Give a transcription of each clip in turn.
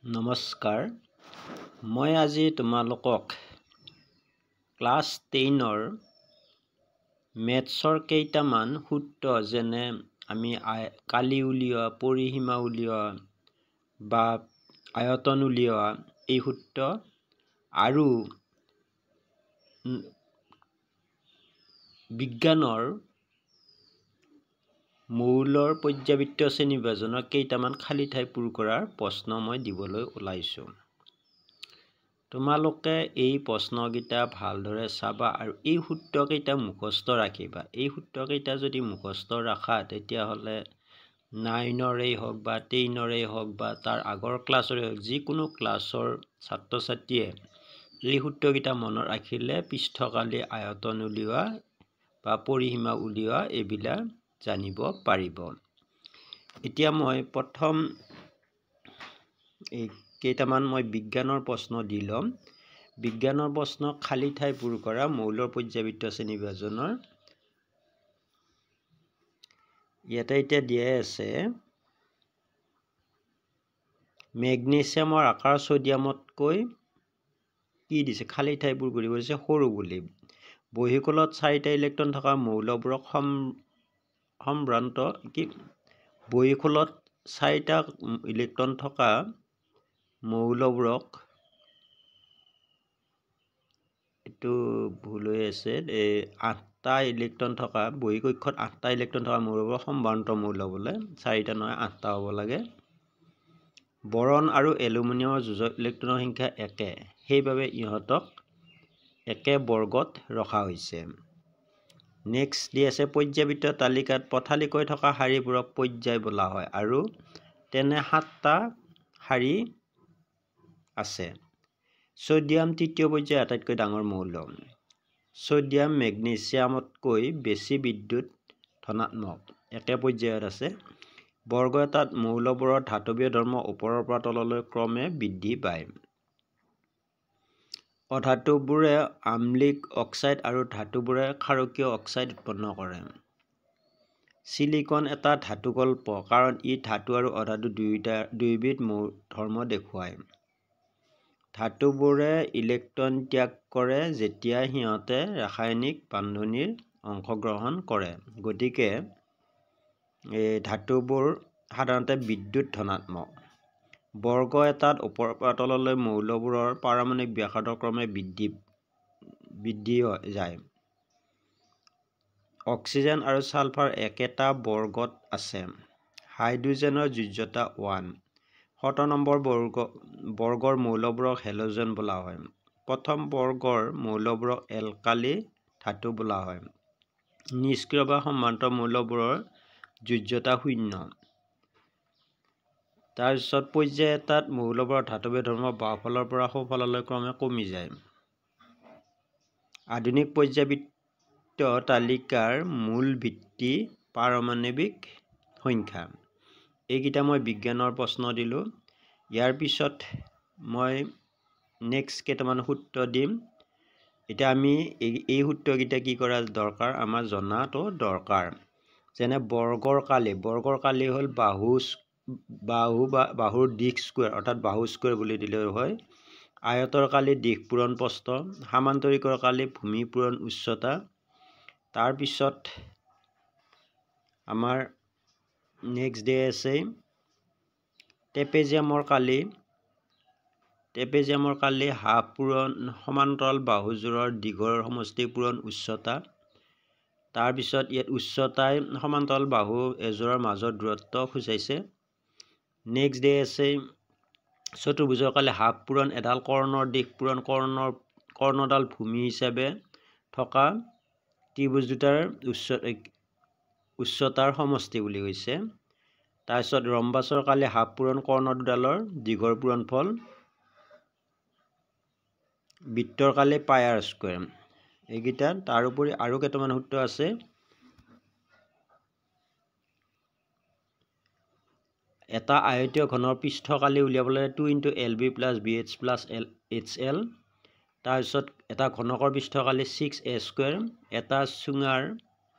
নমস্কাৰ মই আজি তোমালোকক ক্লাছ 10ৰ মেথছৰ কেইটামান সূত্ৰ যেনে আমি কালি উলিওৱা পৰিসীমা উলিওৱা বা আয়তন উলিওৱা এই সূত্ৰ আৰু বিজ্ঞানৰ মৌলৰ পৰ্যাবৃত্ত শ্ৰেণী বিভাজনৰ কেইটামান খালী ঠাই পূৰ কৰাৰ প্ৰশ্ন মই দিবলৈ ওলাইছোঁ। তোমালোকে এই প্ৰশ্নকেইটা ভালদৰে চাবা আৰু এই সূত্ৰকেইটা মুখস্থ ৰাখিবা। এই সূত্ৰকেইটা যদি মুখস্থ ৰাখা তেতিয়াহ'লে 9ৰেই হওক বা 10ৰেই হওক বা তাৰ আগৰ ক্লাছৰে হওক যিকোনো ক্লাছৰ ছাত্ৰ ছাত্ৰীয়ে এই সূত্ৰকেইটা মনত ৰাখিলে পৃষ্ঠকালি আয়তন উলিওৱা বা পৰিসীমা উলিওৱা এইবিলাক জানিব পাৰিব। এতিয়া মই প্ৰথম এই কেইটামান মই বিজ্ঞানৰ প্ৰশ্ন দি ল'ম। বিজ্ঞানৰ প্ৰশ্ন খালী ঠাই পূৰ কৰা মৌলৰ পৰ্যাবৃত্ত শ্ৰেণী বিভাজনৰ। ইয়াতে এতিয়া দিয়াই আছে মেগনেছিয়ামৰ আকাৰ ছডিয়ামতকৈ কি দিছে খালী ঠাই পূৰ কৰিব দিছে সৰু বুলি। বহিকোলত 4টা ইলেক্ট্ৰন থকা মৌলবোৰক বহিকোলত 4টা ইলেক্ট্ৰন থকা মৌলবোৰক এইটো ভুল হৈ আছে 8টা ইলেক্ট্ৰন থকা বহিকক্ষত 8টা ইলেক্ট্ৰন থকা মৌলবোৰক সম্ভ্ৰান্ত মৌল বোলে। 4টা নহয় 8টা হ'ব লাগে। বৰণ আৰু এলুমিনিয়ামৰ যোজক ইলেক্ট্ৰনৰ সংখ্যা একে, সেইবাবে ইহঁতক একে বৰ্গত ৰখা হৈছে। নেক্সট দি আছে পৰ্যাবৃত্ত তালিকাত পথালিকৈ থকা শাৰীবোৰক পৰ্যায় বোলা হয় আৰু তেনে 7টা শাৰী আছে। ছডিয়াম তৃতীয় পৰ্যায়ৰ আটাইতকৈ ডাঙৰ মৌল। ছডিয়াম মেগনেছিয়ামতকৈ বেছি বিদ্যুৎ ধনাত্মক, একে পৰ্যায়ত আছে। বৰ্গ এটাত মৌলবোৰৰ ধাতৱীয় ধৰ্ম ওপৰৰ পৰা তললৈ ক্ৰমে বৃদ্ধি পায়। অধাতুবোৰে আম্লিক অক্সাইড আৰু ধাতুবোৰে ক্ষাৰকীয় অক্সাইড উৎপন্ন কৰে। চিলিকন এটা ধাতুকল্প কাৰণ ই ধাতু আৰু অধাতু দুয়োবিধ ধৰ্ম দেখুৱায়। ধাতুবোৰে ইলেক্ট্ৰন ত্যাগ কৰে যেতিয়া সিহঁতে ৰাসায়নিক বান্ধনিৰ অংশগ্ৰহণ কৰে। গতিকে ধাতুবোৰ সাধাৰণতে বিদ্যুৎ ধনাত্মক। বৰ্গ এটাত ওপৰৰ পৰা তললৈ মৌলবোৰৰ পাৰমাণৱিক ব্যাসাৰ্ধ ক্ৰমে বৃদ্ধি যায়। অক্সিজেন আৰু ছালফাৰ একেটা বৰ্গত আছে। হাইড্ৰজেনৰ যোজ্যতা 1। 17 নম্বৰ বৰ্গৰ মৌলবোৰক হেলোজেন বোলা হয়। প্ৰথম বৰ্গৰ মৌলবোৰক এলকালি ধাতু বোলা হয়। নিষ্ক্ৰিয় বা সম্ভ্ৰান্ত মৌলবোৰৰ যোজ্যতা 0। তাৰপিছত পৰ্যায় এটাত মৌলবোৰৰ ধাতৱীয় ধৰ্ম বাওঁফালৰ পৰা সোঁফাললৈ ক্ৰমে কমি যায়। আধুনিক পৰ্যাবৃত্ত তালিকাৰ মূল ভিত্তি পাৰমাণৱিক সংখ্যা। এইকেইটা মই বিজ্ঞানৰ প্ৰশ্ন দিলোঁ। ইয়াৰ পিছত মই নেক্সট কেইটামান সূত্ৰ দিম। এতিয়া আমি এই সূত্ৰকেইটা কি কৰা দৰকাৰ আমাৰ জনাটো দৰকাৰ। যেনে বৰ্গৰ কালি হ'ল বাহুৰ দিশ স্কুৱেৰ অৰ্থাৎ বাহু স্কুৱেৰ বুলি দিলেও হয়। আয়তৰ কালি দিশ পূৰণ প্ৰস্থ, সামান্তৰিকৰ কালি ভূমি পূৰণ উচ্চতা। তাৰপিছত আমাৰ নেক্সট ডে আছে ট্ৰেপেজিয়ামৰ কালি হাফ পূৰণ সমান্তৰাল বাহুযোৰৰ দীঘৰ সমষ্টি পূৰণ উচ্চতা। তাৰপিছত ইয়াত উচ্চতাই সমান্তৰাল বাহু এযোৰৰ মাজৰ দূৰত্ব সূচাইছে। নেক্সট ডে আছে চতুৰ্ভুজৰ কালি হাফ পূৰণ এডাল কৰ্ণৰ দিশ পূৰণ কৰ্ণডাল ভূমি হিচাপে থকা ত্ৰিভুজ দুটাৰ উচ্চতাৰ সমষ্টি বুলি কৈছে। তাৰপিছত ৰম্বাছৰ কালি হাফ পূৰণ কৰ্ণ দুডালৰ দীঘৰ পূৰণফল। বৃত্তৰ কালি পাই আৰ স্কুৱেৰ। এইকেইটা তাৰোপৰি আৰু কেইটামান সূত্ৰ আছে। এটা আয়তীয় ঘনৰ পৃষ্ঠকালি উলিয়াবলৈ 2 × LB + BH + HL। তাৰপিছত এটা ঘনকৰ পৃষ্ঠকালি 6a²। এটা চুঙাৰ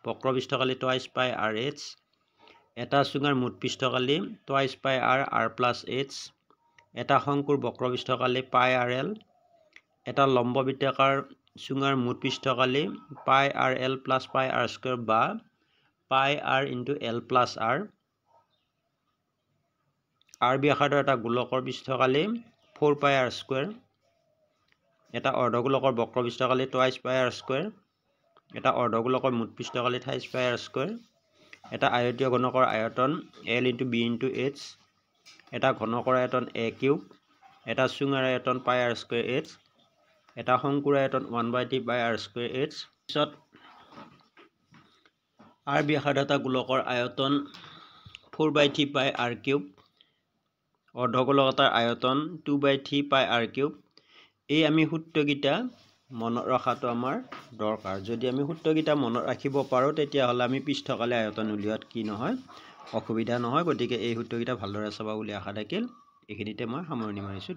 বক্ৰ পৃষ্ঠকালি 2 π RH। এটা চুঙাৰ মুঠ পৃষ্ঠকালি 2 π r r + h। এটা শংকুৰ বক্ৰপৃষ্ঠকালি পাই আৰ এল, এটা লম্ব বৃত্তাকাৰ চুঙাৰ মুঠ পৃষ্ঠকালি pi r l plus pi r square বা pi r into l plus r. আৰ ব্যাসাৰ্ধৰ এটা গোলকৰ পৃষ্ঠকালি 4 পাই আৰ স্কুৱেৰ, এটা অৰ্ধগোলকৰ বক্ৰপৃষ্ঠকালি টুৱাইচ পাই আৰ স্কুৱেৰ, এটা অৰ্ধগোলকৰ মুঠ পৃষ্ঠকালি 28 পাই আৰ স্কুৱেৰ, এটা আয়তীয় ঘনকৰ আয়তন L into B into H, এটা ঘনকৰ আয়তন এ কিউব, এটা চুঙাৰ আয়তন পাই আৰ স্কুৱেৰ এইচ, এটা শংকুৰ আয়তন 1/3 পাই আৰ স্কুৱেৰ এইচ। পিছত আৰ ব্যাসাৰ্ধ এটা গোলকৰ আয়তন 4/3 পাই আৰ কিউব, অৰ্ধগোলক এটাৰ আয়তন 2/3 পাই আৰ কিউব। এই আমি সূত্ৰকেইটা মনত ৰখাটো আমাৰ দৰকাৰ। যদি আমি সূত্ৰকেইটা মনত ৰাখিব পাৰোঁ তেতিয়াহ'লে আমি পৃষ্ঠকালি আয়তন উলিওৱাত কি নহয়, অসুবিধা নহয়। গতিকে এই সূত্ৰকেইটা ভালদৰে চাবা বুলি আশা থাকিল। এইখিনিতে মই সামৰণি মাৰিছোঁ।